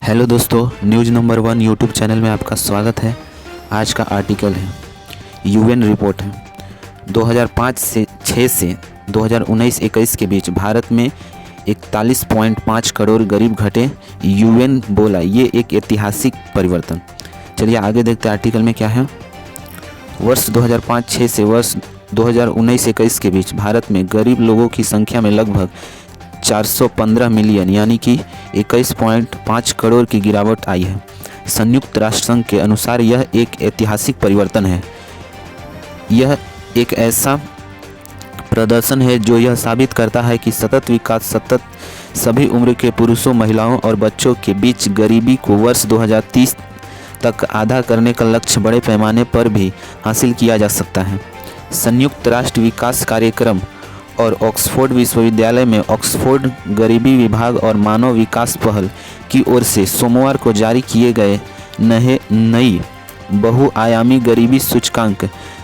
Hello दोस्तों, news number 1 YouTube channel में आपका स्वागत है। आज का आर्टिकल है यूएन रिपोर्ट है 2005 से 2019-21 के बीच भारत में 41.5 करोड़ गरीब घटे। यूएन बोला ये एक ऐतिहासिक परिवर्तन। चलिए आगे देखते हैं आर्टिकल में क्या है। वर्ष 2005-06 से वर्ष 2019-21 के बीच भारत में गरीब लोगों की संख्या में लगभग 415 मिलियन यानी कि 21.5 करोड़ की गिरावट आई है। संयुक्त राष्ट्र संघ के अनुसार यह एक ऐतिहासिक परिवर्तन है। यह एक ऐसा प्रदर्शन है जो यह साबित करता है कि सतत विकास सभी उम्र के पुरुषों, महिलाओं और बच्चों के बीच गरीबी को वर्ष 2030 तक आधा करने का लक्ष्य बड़े पैमाने पर भी हासिल किया जा सकता है। संयुक्त राष्ट्र विकास कार्यक्रम और ऑक्सफोर्ड विश्वविद्यालय में ऑक्सफोर्ड गरीबी विभाग और मानव विकास पहल की ओर से सोमवार को जारी किए गए नई बहुआयामी गरीबी सूचकांक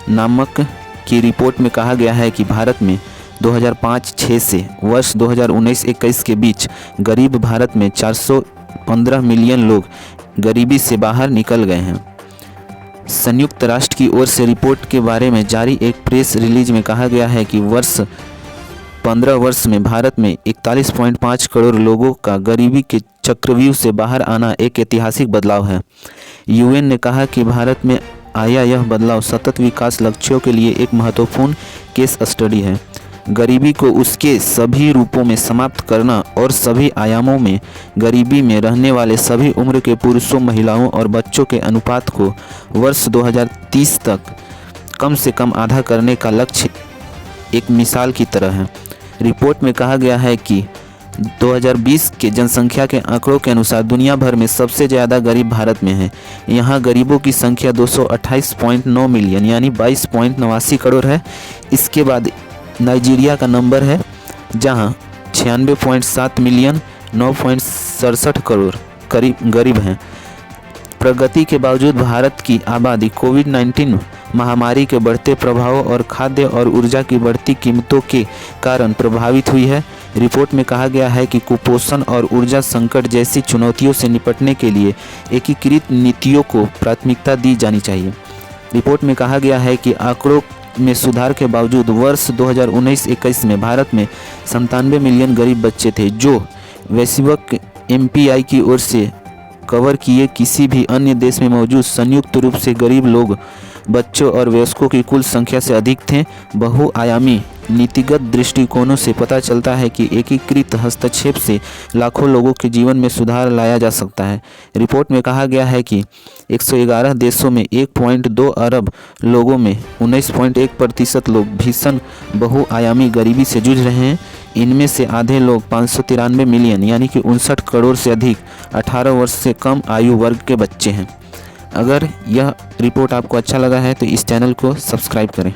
नामक की रिपोर्ट में कहा गया है कि भारत में 2005-06 से वर्ष 2019-21 के बीच गरीब भारत में 415 मिलियन लोग गरीबी से बाहर निकल गए हैं। संयुक्त राष्ट्र की ओर से रिपोर्ट के बारे में जारी एक प्रेस रिलीज में कहा गया है कि 15 वर्ष में भारत में 41.5 करोड़ लोगों का गरीबी के चक्रव्यूह से बाहर आना एक ऐतिहासिक बदलाव है। यूएन ने कहा कि भारत में आया यह बदलाव सतत विकास लक्ष्यों के लिए एक महत्वपूर्ण केस स्टडी है। गरीबी को उसके सभी रूपों में समाप्त करना और सभी आयामों में गरीबी में रहने वाले सभी उम्र के पुरुषों, महिलाओं और बच्चों के अनुपात को वर्ष 2030 तक कम से कम आधा करने का लक्ष्य एक मिसाल की तरह है। रिपोर्ट में कहा गया है कि 2020 के जनसंख्या के आंकड़ों के अनुसार दुनिया भर में सबसे ज़्यादा गरीब भारत में है। यहाँ गरीबों की संख्या 228.9 मिलियन यानी 22.89 करोड़ है। इसके बाद नाइजीरिया का नंबर है जहाँ 96.7 मिलियन 9.67 करोड़ गरीब हैं। प्रगति के बावजूद भारत की आबादी कोविड-19 महामारी के बढ़ते प्रभाव और खाद्य और ऊर्जा की बढ़ती कीमतों के कारण प्रभावित हुई है। रिपोर्ट में कहा गया है कि कुपोषण और ऊर्जा संकट जैसी चुनौतियों से निपटने के लिए एकीकृत नीतियों को प्राथमिकता दी जानी चाहिए। रिपोर्ट में कहा गया है कि आंकड़ों में सुधार के बावजूद वर्ष 2019-21 में भारत में 97 मिलियन गरीब बच्चे थे, जो वैश्विक MPI की ओर से कवर किए किसी भी अन्य देश में मौजूद संयुक्त रूप से गरीब लोग, बच्चों और वयस्कों की कुल संख्या से अधिक थे। बहुआयामी नीतिगत दृष्टिकोणों से पता चलता है कि एकीकृत हस्तक्षेप से लाखों लोगों के जीवन में सुधार लाया जा सकता है। रिपोर्ट में कहा गया है कि 111 देशों में 1.2 अरब लोगों में 19.1% लोग भीषण बहुआयामी गरीबी से जूझ रहे हैं। इनमें से आधे लोग 593 मिलियन यानी कि 59 करोड़ से अधिक 18 वर्ष से कम आयु वर्ग के बच्चे हैं। अगर यह रिपोर्ट आपको अच्छा लगा है तो इस चैनल को सब्सक्राइब करें।